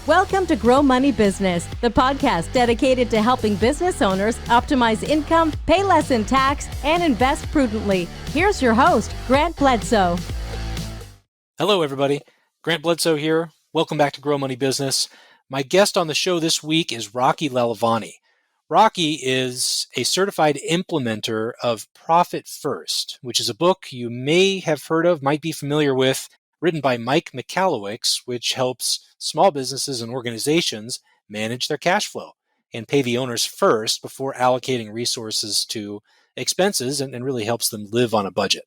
Welcome to Grow Money Business, the podcast dedicated to helping business owners optimize income, pay less in tax, and invest prudently. Here's your host, Grant Bledsoe. Hello, everybody. Grant Bledsoe here. Welcome back to Grow Money Business. My guest on the show this week is Rocky Lalvani. Rocky is a certified implementer of Profit First, which is a book you may have heard of, might be familiar with, written by Mike Michalowicz, which helps small businesses and organizations manage their cash flow and pay the owners first before allocating resources to expenses and really helps them live on a budget.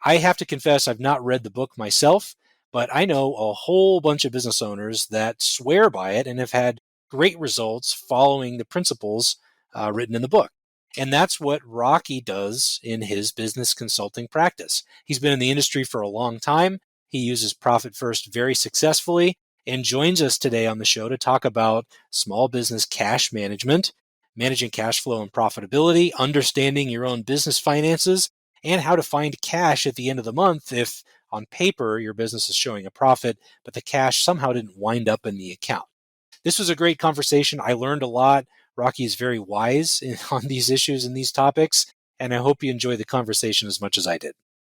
I have to confess I've not read the book myself, but I know a whole bunch of business owners that swear by it and have had great results following the principles written in the book. And that's what Rocky does in his business consulting practice. He's been in the industry for a long time. He uses Profit First very successfully and joins us today on the show to talk about small business cash management, managing cash flow and profitability, understanding your own business finances, and how to find cash at the end of the month if on paper your business is showing a profit, but the cash somehow didn't wind up in the account. This was a great conversation. I learned a lot. Rocky is very wise on these issues and these topics, and I hope you enjoy the conversation as much as I did.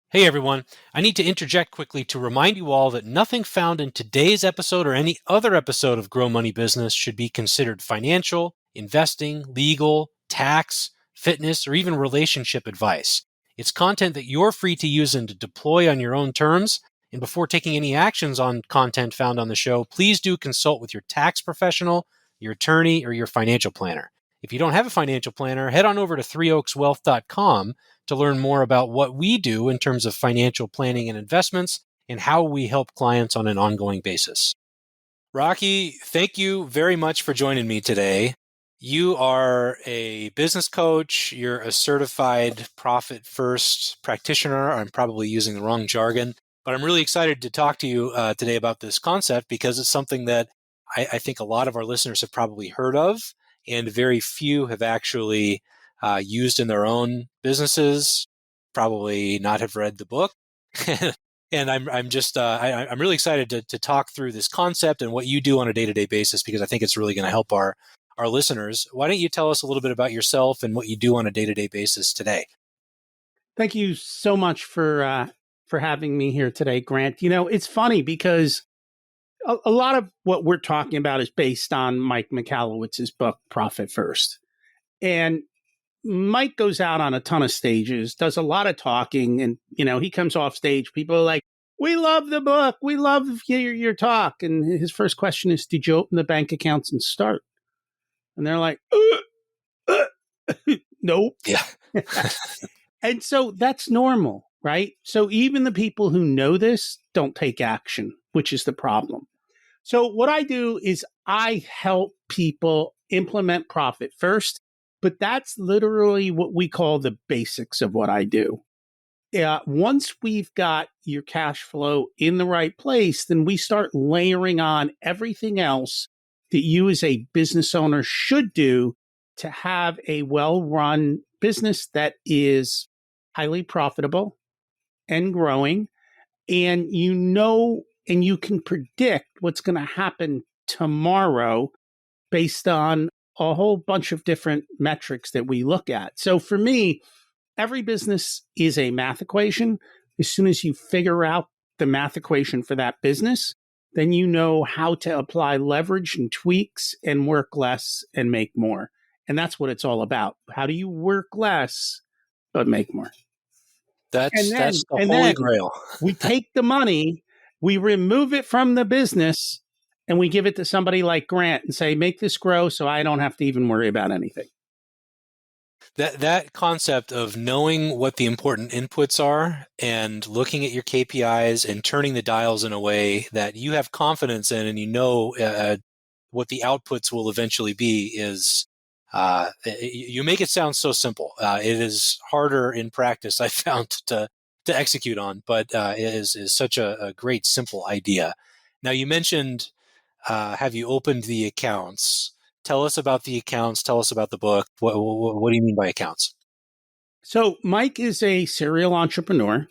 Hey everyone, I need to interject quickly to remind you all that nothing found in today's episode or any other episode of Grow Money Business should be considered financial, investing, legal, tax, fitness, or even relationship advice. It's content that you're free to use and to deploy on your own terms. And before taking any actions on content found on the show, please do consult with your tax professional, your attorney, or your financial planner. If you don't have a financial planner, head on over to threeoakswealth.com to learn more about what we do in terms of financial planning and investments and how we help clients on an ongoing basis. Rocky, thank you very much for joining me today. You are a business coach. You're a certified Profit First practitioner. I'm probably using the wrong jargon, but I'm really excited to talk to you today about this concept because it's something that I think a lot of our listeners have probably heard of, and very few have actually used in their own businesses, probably not have read the book. And I'm really excited to talk through this concept and what you do on a day-to-day basis because I think it's really going to help our listeners. Why don't you tell us a little bit about yourself and what you do on a day-to-day basis today? Thank you so much for having me here today, Grant. You know, it's funny because a lot of what we're talking about is based on Mike Michalowicz's book, Profit First. And Mike goes out on a ton of stages, does a lot of talking, and, you know, he comes off stage. People are like, we love the book. We love your talk. And his first question is, did you open the bank accounts and start? And they're like, nope. Yeah. And so that's normal, right? So even the people who know this don't take action, which is the problem. So what I do is I help people implement Profit First, but that's literally what we call the basics of what I do. Once we've got your cash flow in the right place, then we start layering on everything else that you as a business owner should do to have a well-run business that is highly profitable and growing, and you know, and you can predict what's going to happen tomorrow based on a whole bunch of different metrics that we look at. So for me, every business is a math equation. As soon as you figure out the math equation for that business, then you know how to apply leverage and tweaks and work less and make more. And that's what it's all about. How do you work less but make more? That's the holy grail. We take the money, we remove it from the business, and we give it to somebody like Grant and say, make this grow so I don't have to even worry about anything. That concept of knowing what the important inputs are and looking at your KPIs and turning the dials in a way that you have confidence in and you know what the outputs will eventually be is you make it sound so simple. It is harder in practice, I found, to execute on, but it is such a great, simple idea. Now, you mentioned, have you opened the accounts? Tell us about the accounts. Tell us about the book. What do you mean by accounts? So Mike is a serial entrepreneur.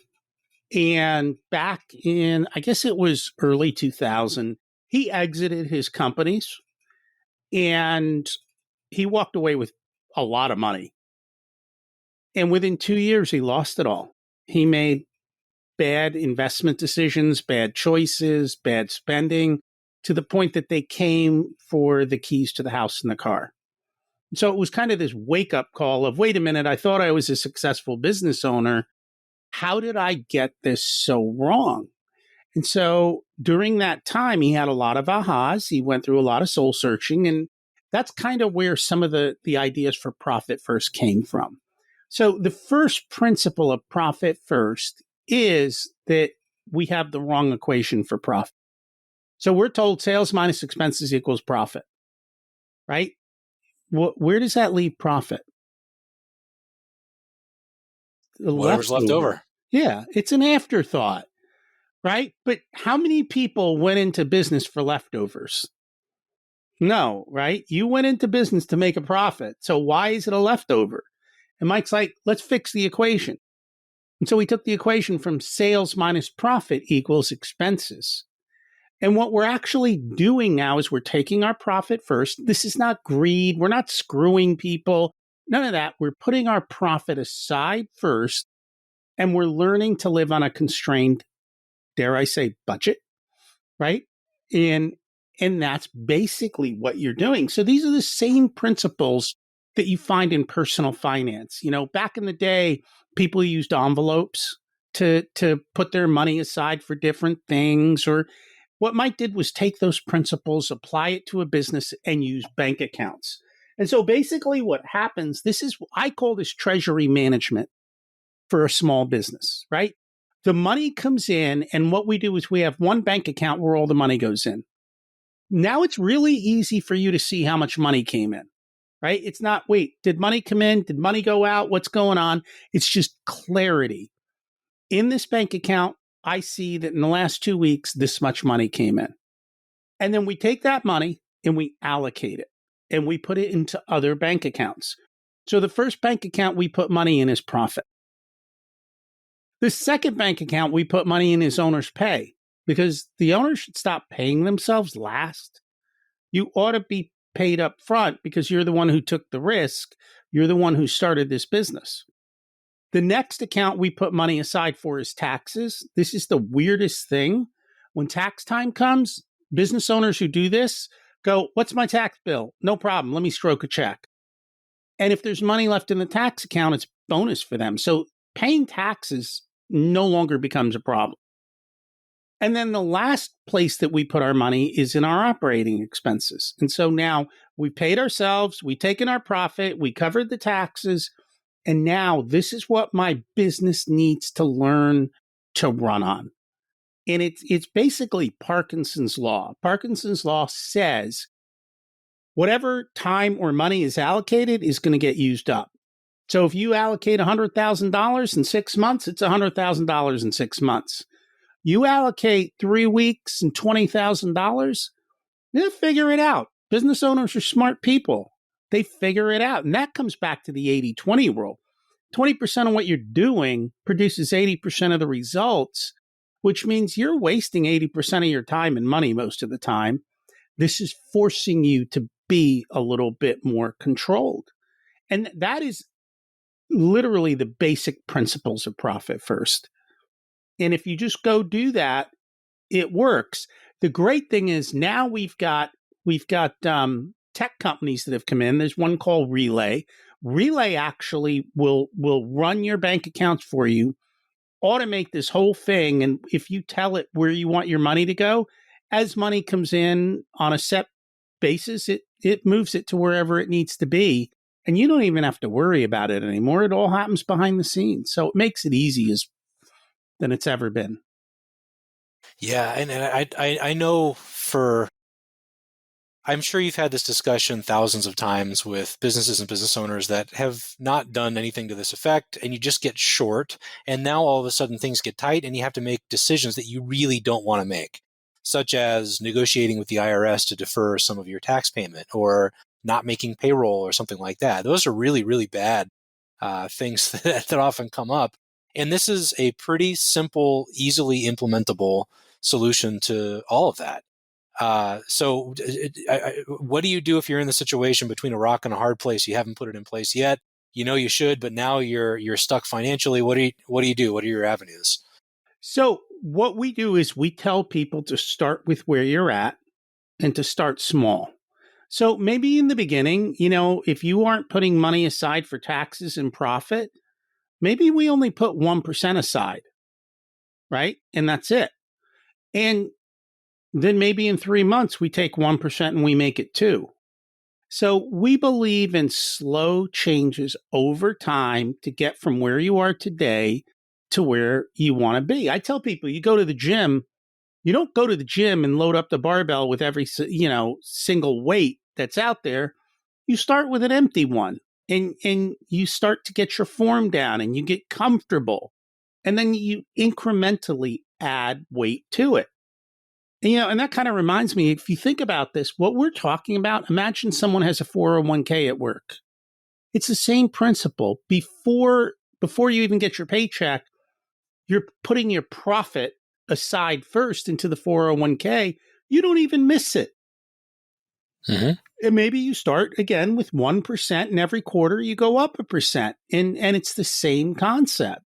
And back in, I guess it was early 2000, he exited his companies and he walked away with a lot of money. And within 2 years, he lost it all. He made bad investment decisions, bad choices, bad spending, to the point that they came for the keys to the house and the car. So it was kind of this wake up call of, wait a minute, I thought I was a successful business owner. How did I get this so wrong? And so during that time, he had a lot of ahas. He went through a lot of soul searching. And that's kind of where some of the ideas for Profit First came from. So the first principle of Profit First is that we have the wrong equation for profit. So we're told sales minus expenses equals profit, right? Where does that leave profit? Whatever's left over. Yeah, it's an afterthought, right? But how many people went into business for leftovers? No, right? You went into business to make a profit. So why is it a leftover? And Mike's like, let's fix the equation. And so we took the equation from sales minus profit equals expenses. And what we're actually doing now is we're taking our profit first. This is not greed. We're not screwing people. None of that. We're putting our profit aside first, and we're learning to live on a constrained, dare I say, budget, right? And that's basically what you're doing. So these are the same principles that you find in personal finance. You know, back in the day, people used envelopes to put their money aside for different things. Or what Mike did was take those principles, apply it to a business, and use bank accounts. And so basically what happens, I call this treasury management for a small business, right? The money comes in, and what we do is we have one bank account where all the money goes in. Now it's really easy for you to see how much money came in, right? It's not, wait, did money come in? Did money go out? What's going on? It's just clarity. In this bank account, I see that in the last 2 weeks, this much money came in. And then we take that money and we allocate it and we put it into other bank accounts. So the first bank account we put money in is profit. The second bank account we put money in is owner's pay, because the owner should stop paying themselves last. You ought to be paid up front because you're the one who took the risk. You're the one who started this business. The next account we put money aside for is taxes. This is the weirdest thing. When tax time comes, business owners who do this go, what's my tax bill? No problem. Let me stroke a check. And if there's money left in the tax account, it's bonus for them. So paying taxes no longer becomes a problem. And then the last place that we put our money is in our operating expenses. And so now we paid ourselves, we've taken our profit, we covered the taxes, and now this is what my business needs to learn to run on. And it's basically Parkinson's law. Parkinson's law says whatever time or money is allocated is going to get used up. So if you allocate $100,000 in 6 months, it's $100,000 in 6 months. You allocate 3 weeks and $20,000, they'll figure it out. Business owners are smart people. They figure it out. And that comes back to the 80-20 rule. 20% of what you're doing produces 80% of the results, which means you're wasting 80% of your time and money most of the time. This is forcing you to be a little bit more controlled. And that is literally the basic principles of Profit First. And if you just go do that, it works. The great thing is now we've got tech companies that have come in. There's one called Relay. Relay actually will run your bank accounts for you, automate this whole thing. And if you tell it where you want your money to go, as money comes in on a set basis, it moves it to wherever it needs to be. And you don't even have to worry about it anymore. It all happens behind the scenes. So it makes it easy than it's ever been. Yeah, and I know I'm sure you've had this discussion thousands of times with businesses and business owners that have not done anything to this effect, and you just get short, and now all of a sudden things get tight, and you have to make decisions that you really don't want to make, such as negotiating with the IRS to defer some of your tax payment or not making payroll or something like that. Those are really, really bad things that often come up. And this is a pretty simple, easily implementable solution to all of that. What do you do if you're in the situation between a rock and a hard place? You haven't put it in place yet. You know you should, but now you're stuck financially. What do you do? What are your avenues? So what we do is we tell people to start with where you're at and to start small. So maybe in the beginning, if you aren't putting money aside for taxes and profit, maybe we only put 1% aside, right? And that's it. And then maybe in 3 months, we take 1% and we make it 2. So we believe in slow changes over time to get from where you are today to where you want to be. I tell people, you go to the gym, you don't go to the gym and load up the barbell with every, single weight that's out there. You start with an empty one and you start to get your form down and you get comfortable. And then you incrementally add weight to it. And that kind of reminds me, if you think about this, what we're talking about, imagine someone has a 401k at work. It's the same principle. Before you even get your paycheck, you're putting your profit aside first into the 401k. You don't even miss it. Mm-hmm. And maybe you start again with 1%, and every quarter you go up 1%. And it's the same concept.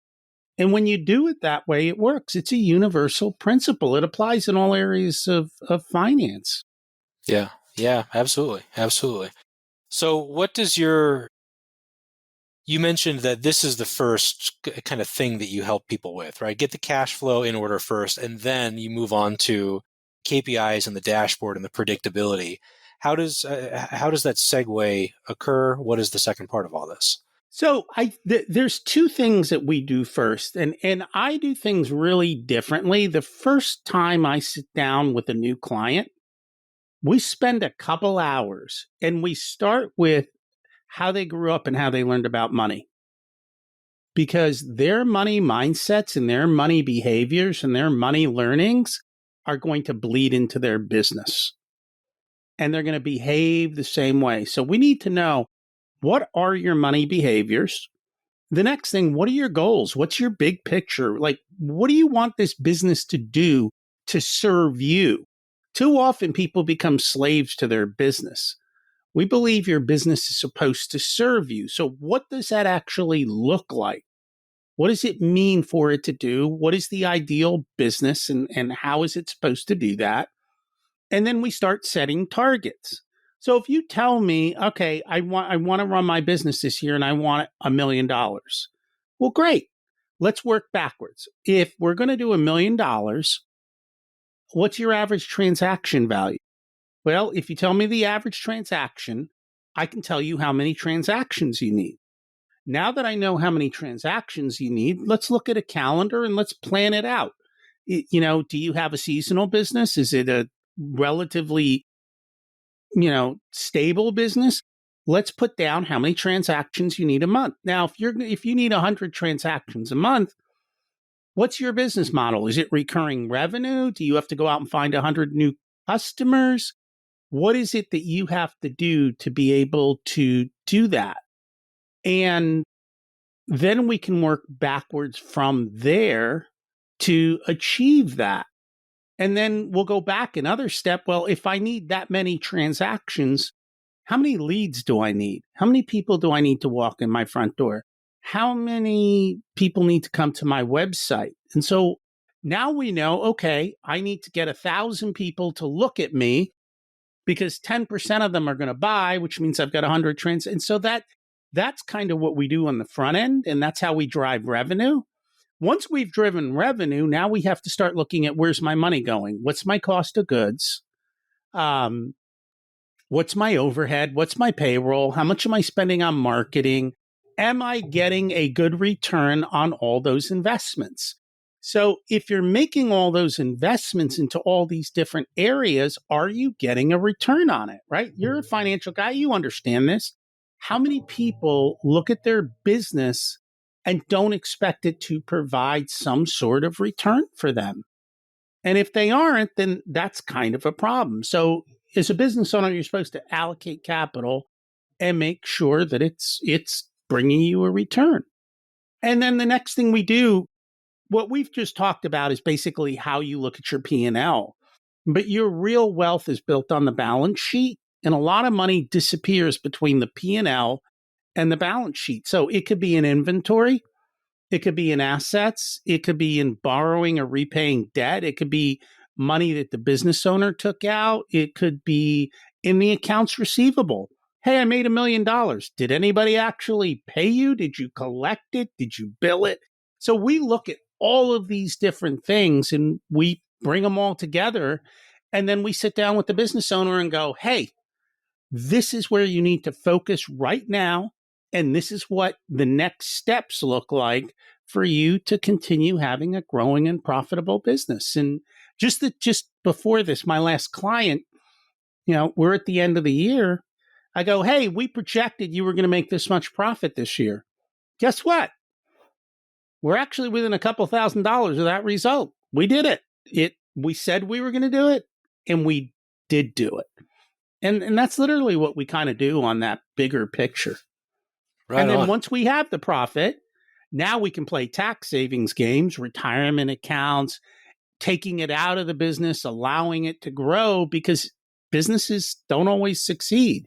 And when you do it that way, it works. It's a universal principle. It applies in all areas of finance. Yeah, absolutely. Absolutely. So what does you mentioned that this is the first kind of thing that you help people with, right? Get the cash flow in order first, and then you move on to KPIs and the dashboard and the predictability. How does that segue occur? What is the second part of all this? So there's 2 things that we do first, and I do things really differently. The first time I sit down with a new client, we spend a couple hours and we start with how they grew up and how they learned about money. Because their money mindsets and their money behaviors and their money learnings are going to bleed into their business. And they're going to behave the same way. So we need to know, what are your money behaviors? The next thing, what are your goals? What's your big picture? Like, what do you want this business to do to serve you? Too often people become slaves to their business. We believe your business is supposed to serve you. So what does that actually look like? What does it mean for it to do? What is the ideal business and how is it supposed to do that? And then we start setting targets. So if you tell me, okay, I want to run my business this year and I want $1 million. Well, great. Let's work backwards. If we're going to do $1 million, what's your average transaction value? Well, if you tell me the average transaction, I can tell you how many transactions you need. Now that I know how many transactions you need, let's look at a calendar and let's plan it out. Do you have a seasonal business? Is it a relatively stable business? Let's put down how many transactions you need a month. Now, if you need 100 transactions a month, what's your business model? Is it recurring revenue? Do you have to go out and find 100 new customers? What is it that you have to do to be able to do that? And then we can work backwards from there to achieve that. And then we'll go back another step. Well, if I need that many transactions, how many leads do I need? How many people do I need to walk in my front door? How many people need to come to my website? And so now we know, okay, I need to get 1,000 people to look at me because 10% of them are going to buy, which means I've got 100 trends. And so that's kind of what we do on the front end. And that's how we drive revenue. Once we've driven revenue, now we have to start looking at, where's my money going? What's my cost of goods? What's my overhead? What's my payroll? How much am I spending on marketing? Am I getting a good return on all those investments? So if you're making all those investments into all these different areas, are you getting a return on it, right? You're a financial guy. You understand this. How many people look at their business and don't expect it to provide some sort of return for them? And if they aren't, then that's kind of a problem. So as a business owner, you're supposed to allocate capital and make sure that it's bringing you a return. And then the next thing we do, what we've just talked about, is basically how you look at your P&L. but your real wealth is built on the balance sheet. And a lot of money disappears between the P&L and the balance sheet. So it could be in inventory. It could be in assets. It could be in borrowing or repaying debt. It could be money that the business owner took out. It could be in the accounts receivable. Hey, I made $1 million. Did anybody actually pay you? Did you collect it? Did you bill it? So we look at all of these different things and we bring them all together. And then we sit down with the business owner and go, hey, this is where you need to focus right now. And this is what the next steps look like for you to continue having a growing and profitable business. And just before this, my last client, we're at the end of the year. I go, hey, we projected you were going to make this much profit this year. Guess what? We're actually within a couple $1,000s of that result. We did it. We said we were going to do it, and we did do it. And that's literally what we kind of do on that bigger picture. Right and then on. Once we have the profit, now we can play tax savings games, retirement accounts, taking it out of the business, allowing it to grow, because businesses don't always succeed.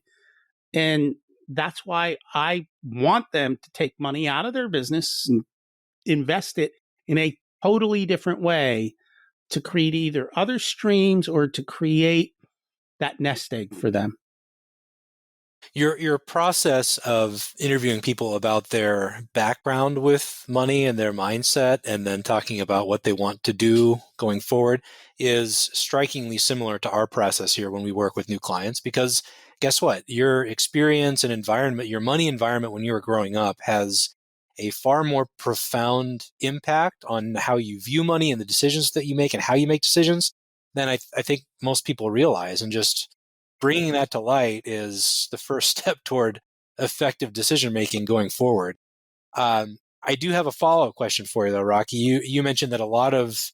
And that's why I want them to take money out of their business and invest it in a totally different way to create either other streams or to create that nest egg for them. Your process of interviewing people about their background with money and their mindset, and then talking about what they want to do going forward, is strikingly similar to our process here when we work with new clients. Because guess what? Your experience and environment, your money environment when you were growing up, has a far more profound impact on how you view money and the decisions that you make and how you make decisions than I think most people realize. And just bringing that to light is the first step toward effective decision-making going forward. I do have a follow-up question for you, though, Rocky. You mentioned that a lot of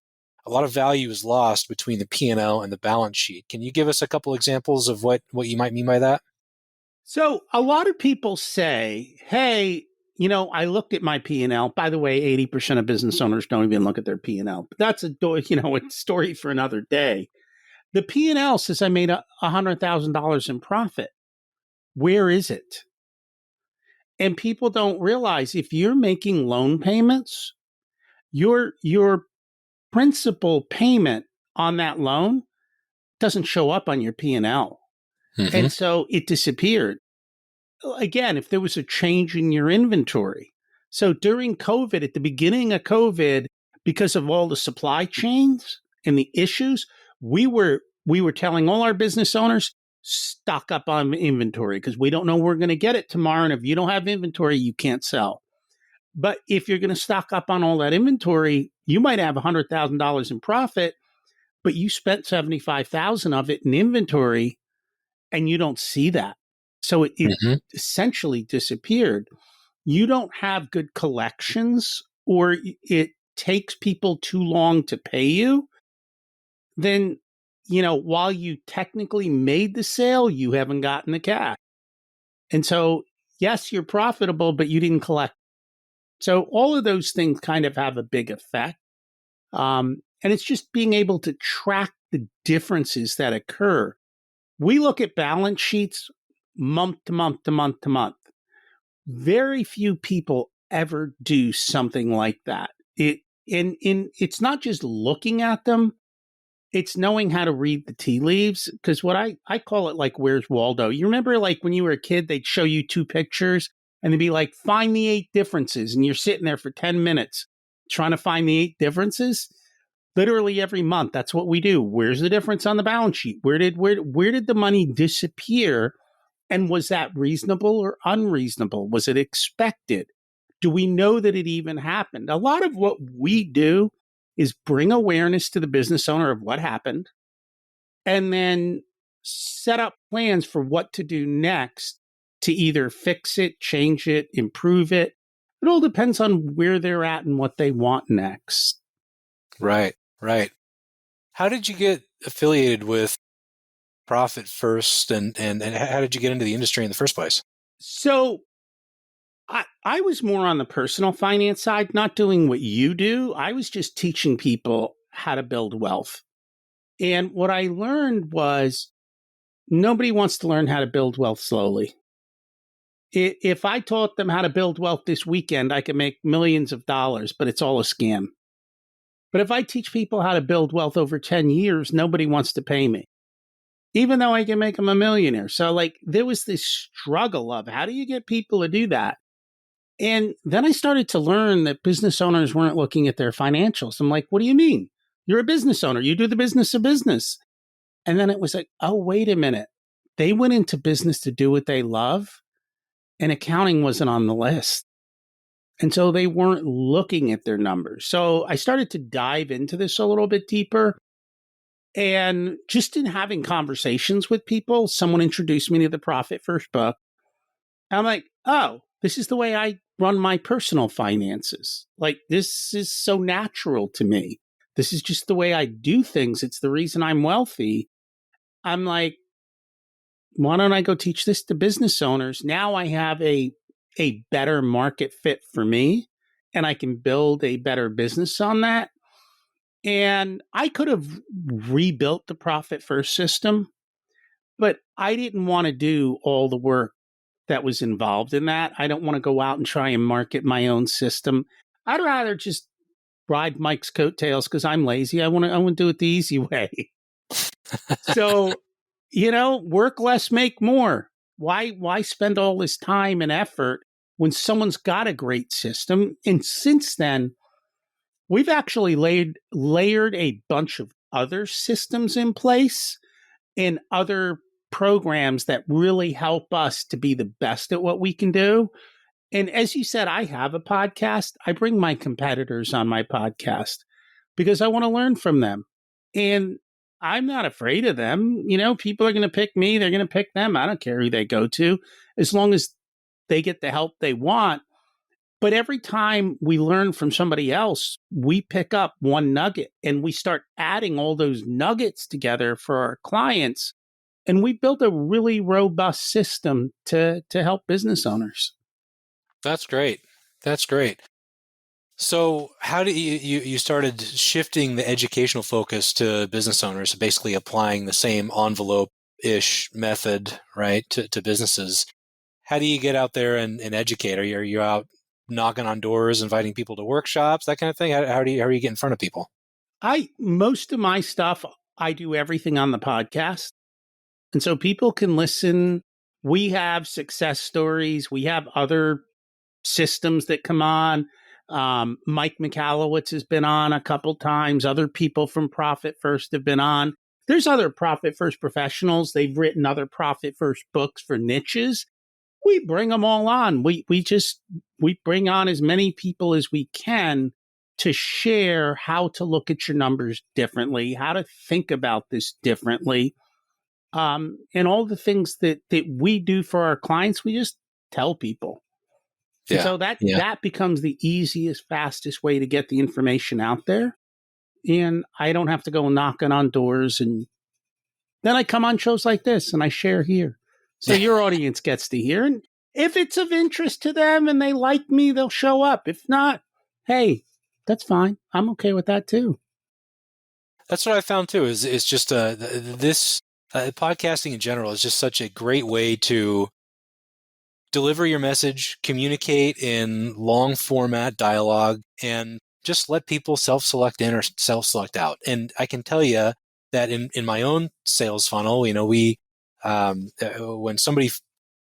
value is lost between the P&L and the balance sheet. Can you give us a couple examples of what you might mean by that? So a lot of people say, hey, I looked at my P&L. By the way, 80% of business owners don't even look at their P&L. But that's a story for another day. The P&L says I made $100,000 in profit. Where is it? And people don't realize if you're making loan payments, your principal payment on that loan doesn't show up on your P&L. Mm-hmm. And so it disappeared. Again, if there was a change in your inventory. So during COVID, at the beginning of COVID, because of all the supply chains and the issues, we were telling all our business owners, stock up on inventory because we don't know we're going to get it tomorrow. And if you don't have inventory, you can't sell. But if you're going to stock up on all that inventory, you might have $100,000 in profit, but you spent $75,000 of it in inventory and you don't see that. So it mm-hmm. essentially disappeared. You don't have good collections, or it takes people too long to pay you, then, while you technically made the sale, you haven't gotten the cash. And so, yes, you're profitable, but you didn't collect. So all of those things kind of have a big effect. And it's just being able to track the differences that occur. We look at balance sheets month to month to month to month. Very few people ever do something like that. It's not just looking at them, it's knowing how to read the tea leaves. Because what I call it, like, where's Waldo? You remember, like, when you were a kid, they'd show you two pictures and they'd be like, find the 8 differences. And you're sitting there for 10 minutes trying to find the 8 differences. Literally every month, that's what we do. Where's the difference on the balance sheet? Where did the money disappear? And was that reasonable or unreasonable? Was it expected? Do we know that it even happened? A lot of what we do is bring awareness to the business owner of what happened and then set up plans for what to do next to either fix it, change it, improve it. It all depends on where they're at and what they want next. Right. How did you get affiliated with Profit First, and how did you get into the industry in the first place? So I was more on the personal finance side, not doing what you do. I was just teaching people how to build wealth. And what I learned was nobody wants to learn how to build wealth slowly. If I taught them how to build wealth this weekend, I could make millions of dollars, but it's all a scam. But if I teach people how to build wealth over 10 years, nobody wants to pay me, even though I can make them a millionaire. So like there was this struggle of how do you get people to do that? And then I started to learn that business owners weren't looking at their financials. I'm like, what do you mean? You're a business owner. You do the business of business. And then it was like, oh, wait a minute. They went into business to do what they love, and accounting wasn't on the list. And so they weren't looking at their numbers. So I started to dive into this a little bit deeper. And just in having conversations with people, someone introduced me to the Profit First book. I'm like, oh, this is the way I run my personal finances. Like, this is so natural to me. This is just the way I do things. It's the reason I'm wealthy. I'm like, why don't I go teach this to business owners? Now I have a better market fit for me, and I can build a better business on that. And I could have rebuilt the Profit First system, but I didn't want to do all the work that was involved in that. I don't want to go out and try and market my own system. I'd rather just ride Mike's coattails because I'm lazy. I want to do it the easy way. So, work less, make more. Why spend all this time and effort when someone's got a great system? And since then, we've actually layered a bunch of other systems in place and other programs that really help us to be the best at what we can do. And as you said, I have a podcast. I bring my competitors on my podcast because I want to learn from them. And I'm not afraid of them. People are going to pick me. They're going to pick them. I don't care who they go to, as long as they get the help they want. But every time we learn from somebody else, we pick up one nugget and we start adding all those nuggets together for our clients. And we built a really robust system to help business owners. That's great. That's great. So how did you started shifting the educational focus to business owners, basically applying the same envelope-ish method, right, to businesses? How do you get out there and educate? Are you out knocking on doors, inviting people to workshops, that kind of thing? How do you get in front of people? Most of my stuff, I do everything on the podcast. And so people can listen. We have success stories. We have other systems that come on. Mike Michalowicz has been on a couple times. Other people from Profit First have been on. There's other Profit First professionals. They've written other Profit First books for niches. We bring them all on. We bring on as many people as we can to share how to look at your numbers differently, how to think about this differently. And all the things that we do for our clients, we just tell people. Yeah. And so that becomes the easiest, fastest way to get the information out there. And I don't have to go knocking on doors. And then I come on shows like this and I share here. So your audience gets to hear. And if it's of interest to them and they like me, they'll show up. If not, hey, that's fine. I'm okay with that too. That's what I found too, is just this podcasting in general is just such a great way to deliver your message, communicate in long format dialogue, and just let people self-select in or self-select out. And I can tell you that in my own sales funnel, we when somebody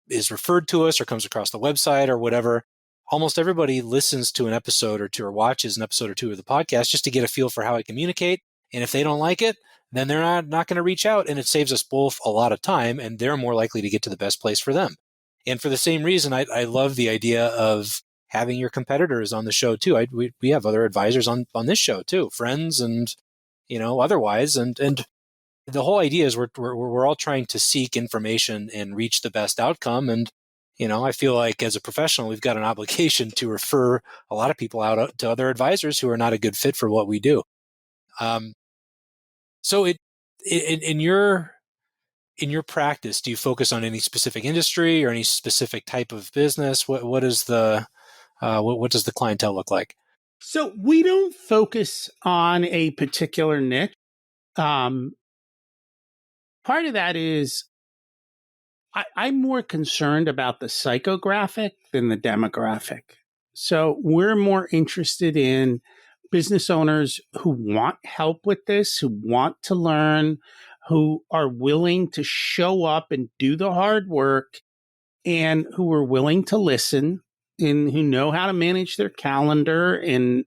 is referred to us or comes across the website or whatever, almost everybody listens to an episode or two or watches an episode or two of the podcast just to get a feel for how I communicate. And if they don't like it, then they're not going to reach out, and it saves us both a lot of time, and they're more likely to get to the best place for them. And for the same reason, I love the idea of having your competitors on the show too. We have other advisors on this show too, friends and otherwise, and the whole idea is we're all trying to seek information and reach the best outcome. And I feel like as a professional, we've got an obligation to refer a lot of people out to other advisors who are not a good fit for what we do. So in your practice, do you focus on any specific industry or any specific type of business? What does the clientele look like? So we don't focus on a particular niche. Part of that is I'm more concerned about the psychographic than the demographic. So we're more interested in business owners who want help with this, who want to learn, who are willing to show up and do the hard work, and who are willing to listen and who know how to manage their calendar. And,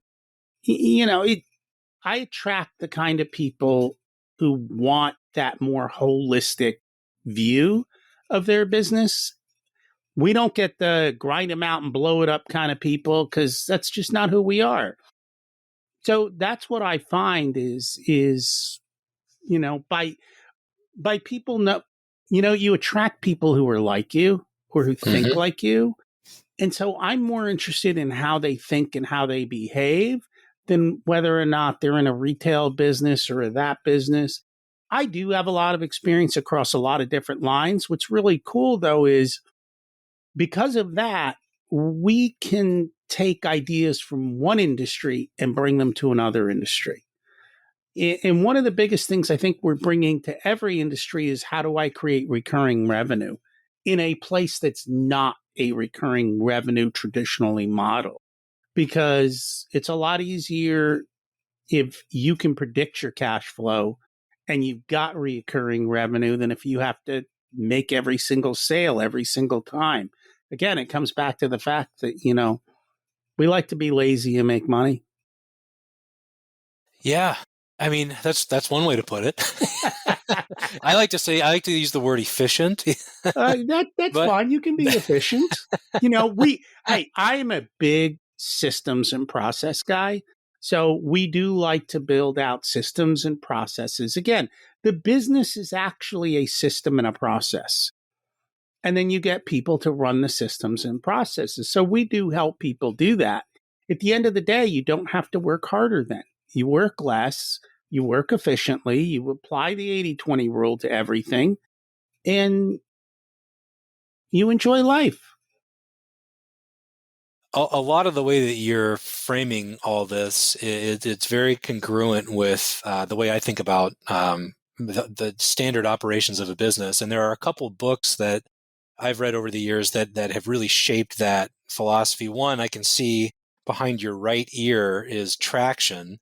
I attract the kind of people who want that more holistic view of their business. We don't get the grind them out and blow it up kind of people because that's just not who we are. So that's what I find is by people know, you attract people who are like you or who think like you. And so I'm more interested in how they think and how they behave than whether or not they're in a retail business or that business. I do have a lot of experience across a lot of different lines. What's really cool, though, is because of that, we can take ideas from one industry and bring them to another industry. And one of the biggest things I think we're bringing to every industry is how do I create recurring revenue in a place that's not a recurring revenue traditionally model? Because it's a lot easier if you can predict your cash flow and you've got recurring revenue than if you have to make every single sale every single time. Again, it comes back to the fact that, we like to be lazy and make money. Yeah. I mean, that's one way to put it. I like to use the word efficient. That's fine. You can be efficient. I am a big systems and process guy. So we do like to build out systems and processes. Again, the business is actually a system and a process. And then you get people to run the systems and processes. So we do help people do that. At the end of the day, you don't have to work harder then. You work less, you work efficiently, you apply the 80-20 rule to everything, and you enjoy life. A lot of the way that you're framing all this, it's very congruent with the way I think about the standard operations of a business. And there are a couple of books that I've read over the years that have really shaped that philosophy. One, I can see behind your right ear is Traction.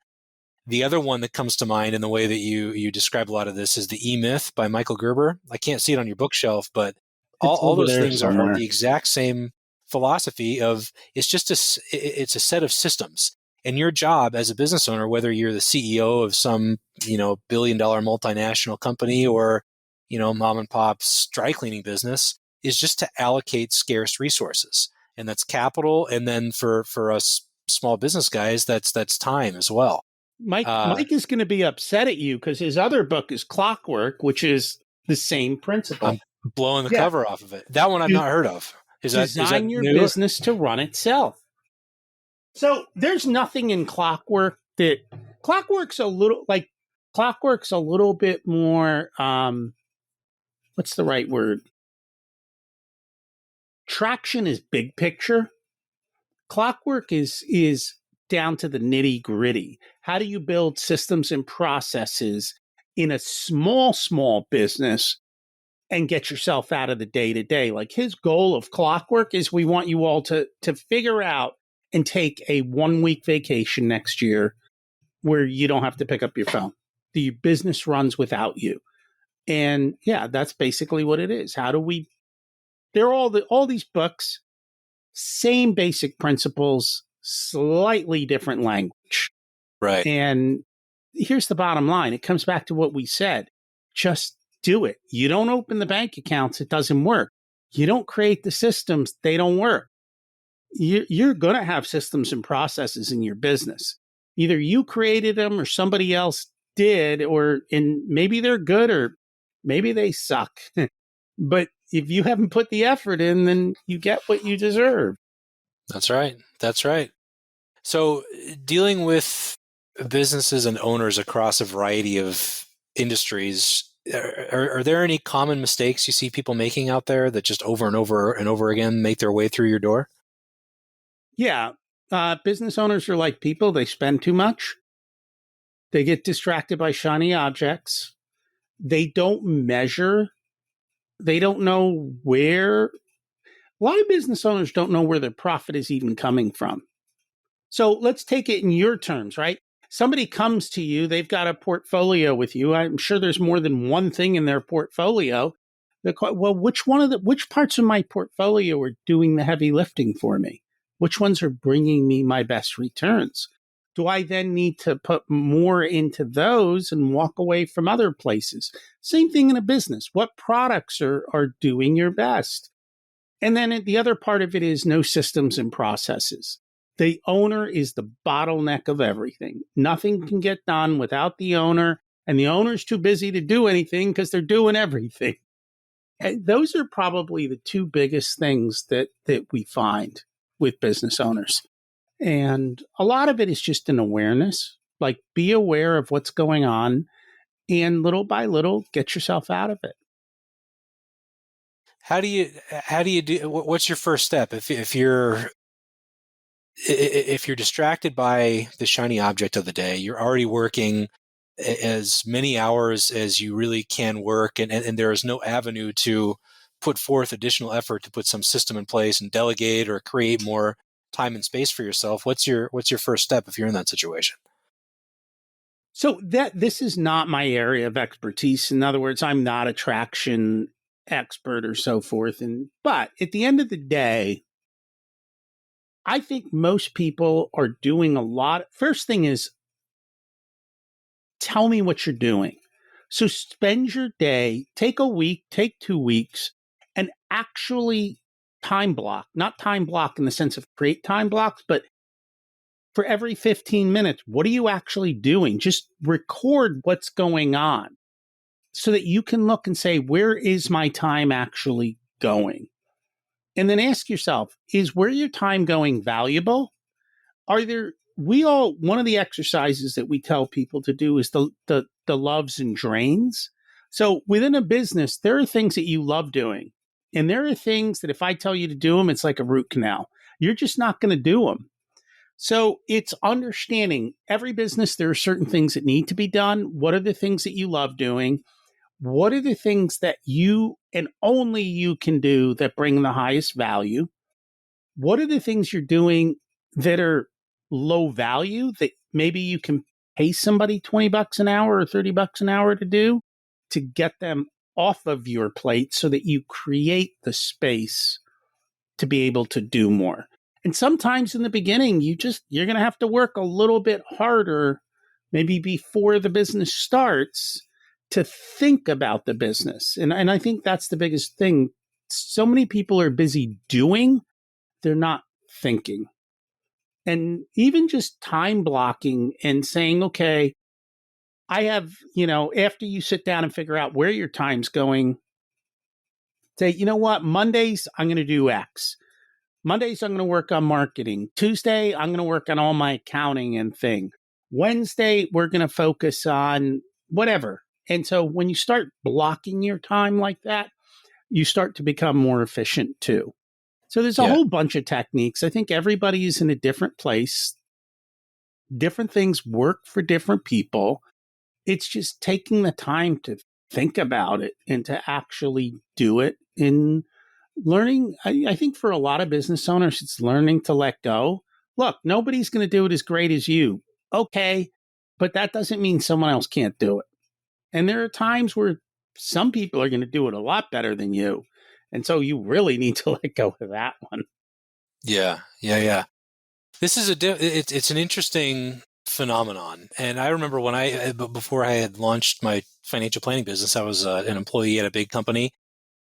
The other one that comes to mind in the way that you describe a lot of this is The E-Myth by Michael Gerber. I can't see it on your bookshelf, but all those things are the exact same philosophy of it's a set of systems. And your job as a business owner, whether you're the CEO of some, billion-dollar multinational company or, mom and pop's dry cleaning business, is just to allocate scarce resources. And that's capital. And then for us small business guys, that's time as well. Mike is going to be upset at you because his other book is Clockwork, which is the same principle. I'm blowing the cover off of it. That one I've not heard of. Design your business to run itself. So there's nothing in Clockwork that Clockwork's a little bit more. What's the right word? Traction is big picture. Clockwork is down to the nitty gritty. How do you build systems and processes in a small business and get yourself out of the day-to-day? Like his goal of Clockwork is we want you all to figure out and take a 1-week vacation next year where you don't have to pick up your phone. The business runs without you. And yeah, that's basically what it is. They're all these books, same basic principles, slightly different language. Right. And here's the bottom line. It comes back to what we said. Just do it. You don't open the bank accounts, it doesn't work. You don't create the systems, they don't work. You're going to have systems and processes in your business. Either you created them or somebody else did, and maybe they're good or maybe they suck. But if you haven't put the effort in, then you get what you deserve. That's right. So dealing with businesses and owners across a variety of industries, are there any common mistakes you see people making out there that just over and over and over again make their way through your door? Yeah. Business owners are like people. They spend too much. They get distracted by shiny objects. they don't measure. They don't know where. A lot of business owners don't know where their profit is even coming from. So let's take it in your terms, right? Somebody comes to you, they've got a portfolio with you. I'm sure there's more than one thing in their portfolio. Well, which parts of my portfolio are doing the heavy lifting for me? Which ones are bringing me my best returns? Do I then need to put more into those and walk away from other places? Same thing in a business. What products are doing your best? And then the other part of it is no systems and processes. The owner is the bottleneck of everything. Nothing can get done without the owner, and the owner's too busy to do anything because they're doing everything. And those are probably the two biggest things that we find with business owners. And a lot of it is just an awareness, like be aware of what's going on and little by little get yourself out of it. How do you do, what's your first step? If you're distracted by the shiny object of the day, you're already working as many hours as you really can work, and there is no avenue to put forth additional effort to put some system in place and delegate or create more time and space for yourself. What's your first step if you're in that situation? So this is not my area of expertise. In other words, I'm not a traction expert or so forth. But at the end of the day, I think most people are doing a lot. First thing is, tell me what you're doing. So spend your day, take a week, take 2 weeks, and actually time block, not time block in the sense of create time blocks, but for every 15 minutes, what are you actually doing? Just record what's going on so that you can look and say, where is my time actually going? And then ask yourself, is where your time going valuable? One of the exercises that we tell people to do is the loves and drains. So within a business, there are things that you love doing. And there are things that if I tell you to do them, it's like a root canal. You're just not going to do them. So it's understanding every business, there are certain things that need to be done. What are the things that you love doing? What are the things that you and only you can do that bring the highest value? What are the things you're doing that are low value that maybe you can pay somebody $20 an hour or $30 an hour to do to get them off of your plate so that you create the space to be able to do more? And sometimes in the beginning, you're going to have to work a little bit harder, maybe before the business starts, to think about the business. And I think that's the biggest thing. So many people are busy doing, they're not thinking. And even just time blocking and saying, okay, I have, after you sit down and figure out where your time's going, say, you know what, Mondays, I'm going to do X. Mondays, I'm going to work on marketing. Tuesday, I'm going to work on all my accounting and thing. Wednesday, we're going to focus on whatever. And so when you start blocking your time like that, you start to become more efficient too. So there's a whole bunch of techniques. I think everybody is in a different place. Different things work for different people. It's just taking the time to think about it and to actually do it. In learning, I think for a lot of business owners, it's learning to let go. Look, nobody's going to do it as great as you. Okay, but that doesn't mean someone else can't do it. And there are times where some people are going to do it a lot better than you. And so you really need to let go of that one. Yeah. This is it's an interesting phenomenon. And I remember before I had launched my financial planning business, I was an employee at a big company.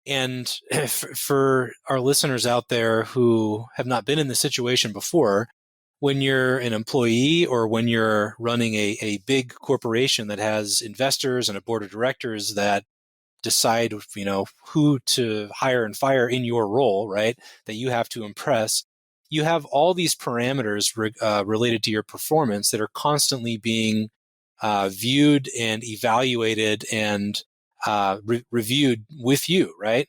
And for our listeners out there who have not been in this situation before, when you're an employee or when you're running a big corporation that has investors and a board of directors that decide, who to hire and fire in your role, right, that you have to impress, you have all these parameters related to your performance that are constantly being viewed and evaluated and reviewed with you, right?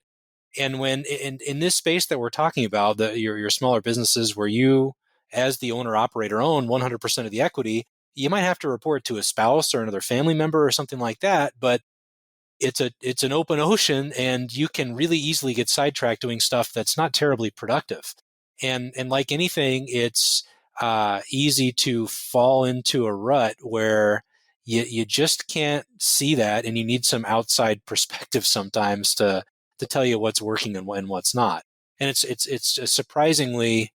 And when in this space that we're talking about, your smaller businesses where you, as the owner operator, own 100% of the equity, you might have to report to a spouse or another family member or something like that. But it's an open ocean, and you can really easily get sidetracked doing stuff that's not terribly productive. And like anything, it's easy to fall into a rut where you just can't see that, and you need some outside perspective sometimes to tell you what's working and what's not. And it's a surprisingly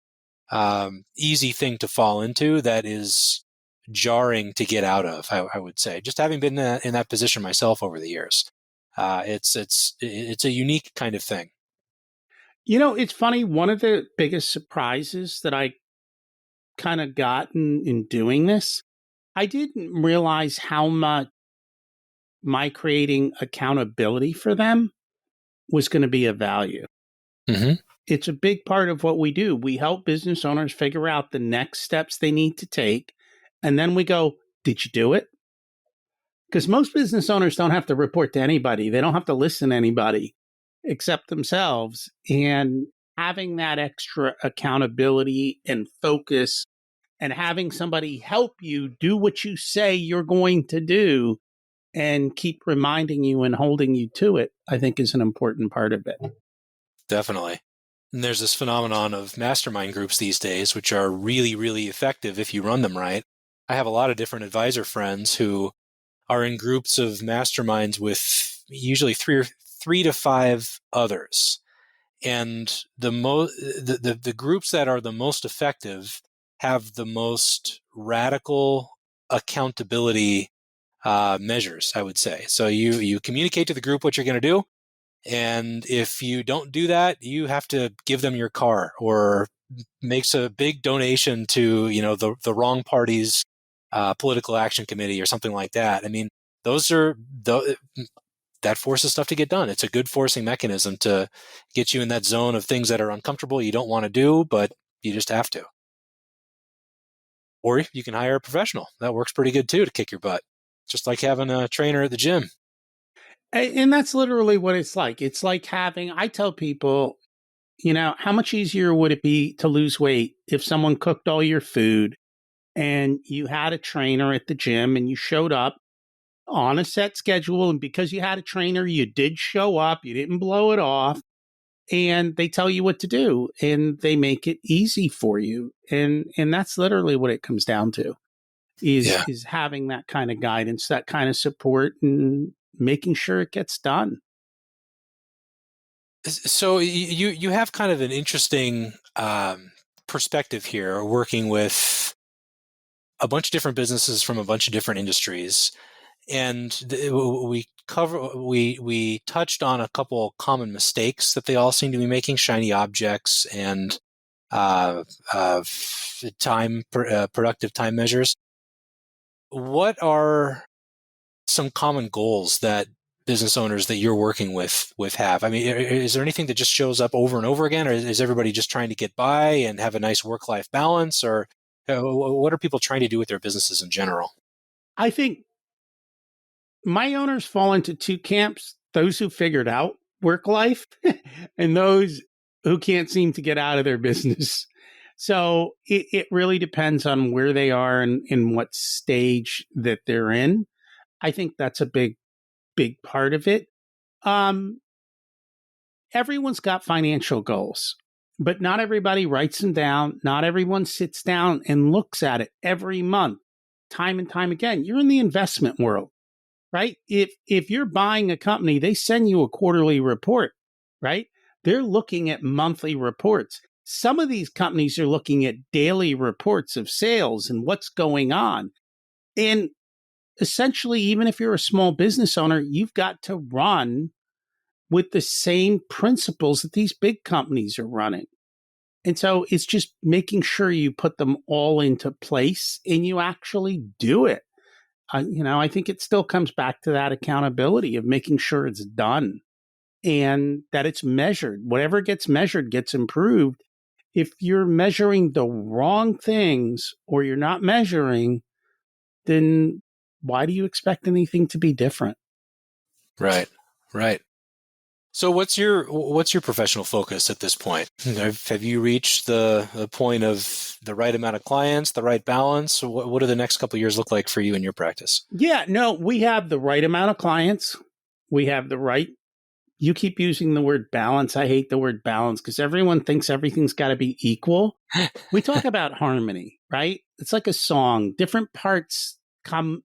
easy thing to fall into that is jarring to get out of. I would say, just having been in that position myself over the years, it's a unique kind of thing. It's funny. One of the biggest surprises that I kind of got in doing this, I didn't realize how much my creating accountability for them was going to be of value. Mm-hmm. It's a big part of what we do. We help business owners figure out the next steps they need to take. And then we go, did you do it? Because most business owners don't have to report to anybody. They don't have to listen to anybody except themselves. And having that extra accountability and focus and having somebody help you do what you say you're going to do and keep reminding you and holding you to it, I think is an important part of it. Definitely. And there's this phenomenon of mastermind groups these days, which are really, really effective if you run them right. I have a lot of different advisor friends who are in groups of masterminds with usually three to five others. And the groups that are the most effective have the most radical accountability measures, I would say. So you communicate to the group what you're going to do. And if you don't do that, you have to give them your car or makes a big donation to, the wrong party's political action committee or something like that. I mean, that forces stuff to get done. It's a good forcing mechanism to get you in that zone of things that are uncomfortable, you don't want to do, but you just have to. Or you can hire a professional. That works pretty good too to kick your butt. Just like having a trainer at the gym. And that's literally what it's like. It's like I tell people, how much easier would it be to lose weight if someone cooked all your food and you had a trainer at the gym and you showed up on a set schedule. And because you had a trainer, you did show up, you didn't blow it off, and they tell you what to do and they make it easy for you. And that's literally what it comes down to is having that kind of guidance, that kind of support, and making sure it gets done. So you have kind of an interesting perspective here, working with a bunch of different businesses from a bunch of different industries, and we touched on a couple common mistakes that they all seem to be making: shiny objects and productive time measures. What are some common goals that business owners that you're working with have? I mean, is there anything that just shows up over and over again, or is everybody just trying to get by and have a nice work-life balance, or what are people trying to do with their businesses in general? I think my owners fall into two camps: those who figured out work life and those who can't seem to get out of their business. So it really depends on where they are and in what stage that they're in. I think that's a big part of it. Everyone's got financial goals, but not everybody writes them down. Not everyone sits down and looks at it every month, time and time again. You're in the investment world, right? If you're buying a company, they send you a quarterly report, right? They're looking at monthly reports. Some of these companies are looking at daily reports of sales and what's going on. And essentially, even if you're a small business owner, you've got to run with the same principles that these big companies are running. And so it's just making sure you put them all into place and you actually do it. I think it still comes back to that accountability of making sure it's done and that it's measured. Whatever gets measured gets improved. If you're measuring the wrong things or you're not measuring, then why do you expect anything to be different? Right. So what's your professional focus at this point? Have you reached the point of the right amount of clients, the right balance? What do the next couple of years look like for you in your practice? Yeah, no, we have the right amount of clients. We have the right. You keep using the word balance. I hate the word balance because everyone thinks everything's got to be equal. We talk about harmony, right? It's like a song. Different parts come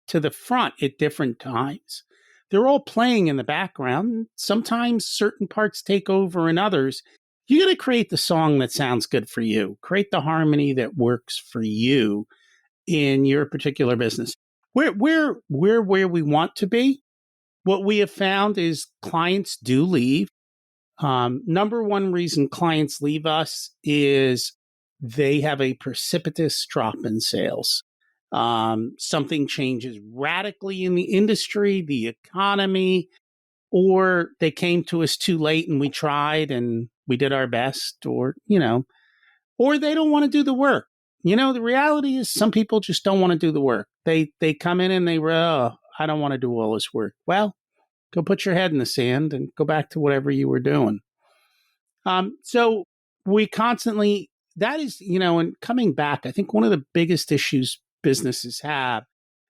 to the front at different times. They're all playing in the background. Sometimes certain parts take over and others. You got to create the song that sounds good for you. Create the harmony that works for you in your particular business. We're where we want to be. What we have found is clients do leave. Number one reason clients leave us is they have a precipitous drop in sales. Something changes radically in the industry, the economy, or they came to us too late and we tried and we did our best, or, or they don't want to do the work. The reality is some people just don't want to do the work. They come in and I don't want to do all this work. Well, go put your head in the sand and go back to whatever you were doing. So we constantly, that is, and coming back, I think one of the biggest issues businesses have,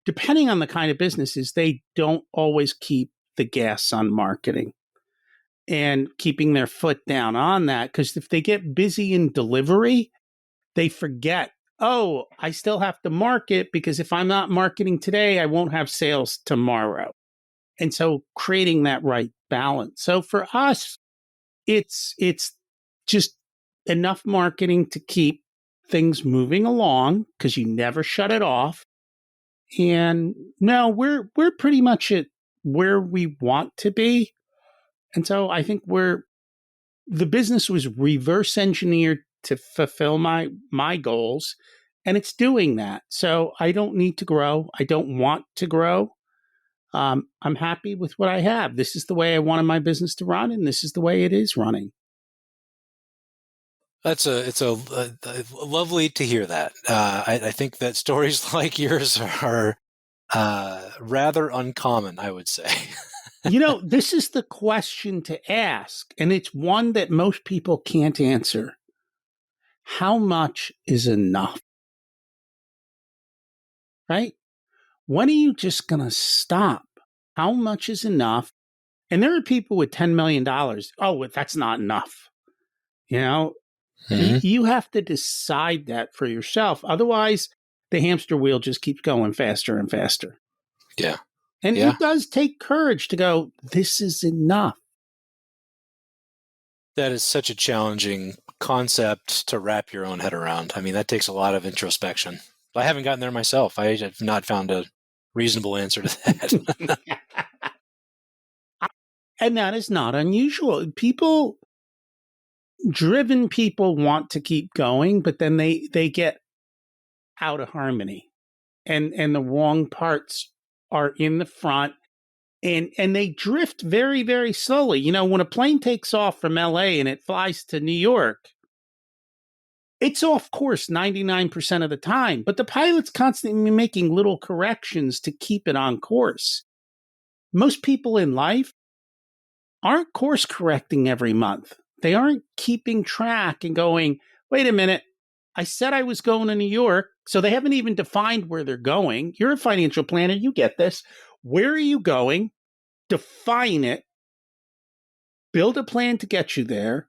depending on the kind of business, is they don't always keep the gas on marketing and keeping their foot down on that. Because if they get busy in delivery, they forget, I still have to market, because if I'm not marketing today, I won't have sales tomorrow. And so creating that right balance. So for us, it's just enough marketing to keep things moving along, because you never shut it off. And no, we're pretty much at where we want to be. And so I think the business was reverse engineered to fulfill my goals, and it's doing that. So I don't need to grow. I don't want to grow. I'm happy with what I have. This is the way I wanted my business to run, and this is the way it is running. It's lovely to hear that. I think that stories like yours are rather uncommon, I would say. This is the question to ask, and it's one that most people can't answer. How much is enough? Right? When are you just going to stop? How much is enough? And there are people with $10 million. Oh, that's not enough. Mm-hmm. You have to decide that for yourself. Otherwise, the hamster wheel just keeps going faster and faster. Yeah. And it does take courage to go, this is enough. That is such a challenging concept to wrap your own head around. I mean, that takes a lot of introspection. I haven't gotten there myself. I have not found a reasonable answer to that. And that is not unusual. Driven people want to keep going, but then they get out of harmony, and the wrong parts are in the front, and they drift very, very slowly. When a plane takes off from LA and it flies to New York, it's off course 99% of the time, but the pilot's constantly making little corrections to keep it on course. Most people in life aren't course correcting every month. They aren't keeping track and going, wait a minute, I said I was going to New York, so they haven't even defined where they're going. You're a financial planner, you get this. Where are you going? Define it, build a plan to get you there,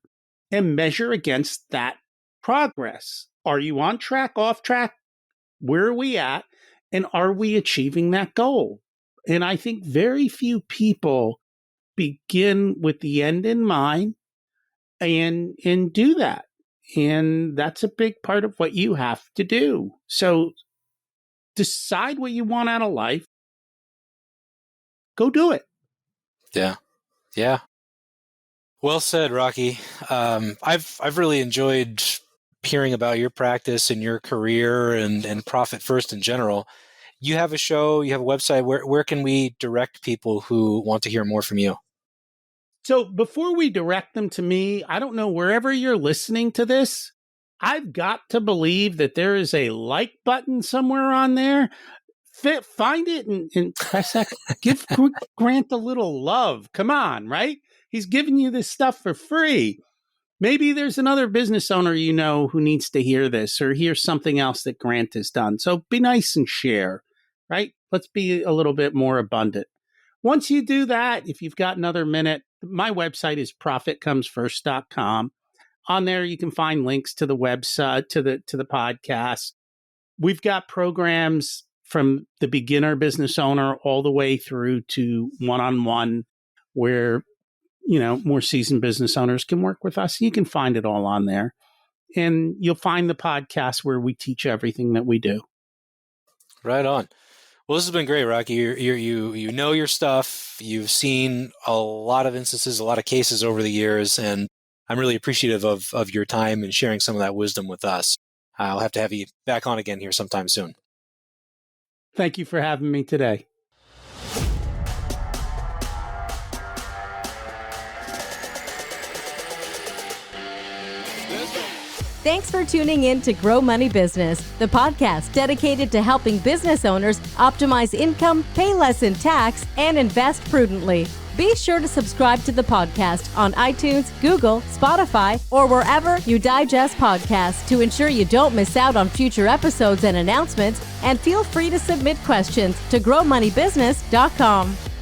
and measure against that progress. Are you on track, off track? Where are we at? And are we achieving that goal? And I think very few people begin with the end in mind and do that. And that's a big part of what you have to do. So decide what you want out of life. Go do it. Yeah. Yeah. Well said, Rocky. I've really enjoyed hearing about your practice and your career and Profit First in general. You have a show, you have a website. Where can we direct people who want to hear more from you? So before we direct them to me, I don't know, wherever you're listening to this, I've got to believe that there is a like button somewhere on there. Find it and press that. Give Grant a little love. Come on, right? He's giving you this stuff for free. Maybe there's another business owner who needs to hear this or hear something else that Grant has done. So be nice and share, right? Let's be a little bit more abundant. once you do that, if you've got another minute, my website is profitcomesfirst.com. On there, you can find links to the website, to the podcast. We've got programs from the beginner business owner all the way through to one-on-one where, more seasoned business owners can work with us. You can find it all on there. And you'll find the podcast where we teach everything that we do. Right on. Well, this has been great, Rocky. You know your stuff. You've seen a lot of instances, a lot of cases over the years, and I'm really appreciative of your time and sharing some of that wisdom with us. I'll have to have you back on again here sometime soon. Thank you for having me today. Thanks for tuning in to Grow Money Business, the podcast dedicated to helping business owners optimize income, pay less in tax, and invest prudently. Be sure to subscribe to the podcast on iTunes, Google, Spotify, or wherever you digest podcasts to ensure you don't miss out on future episodes and announcements, and feel free to submit questions to growmoneybusiness.com.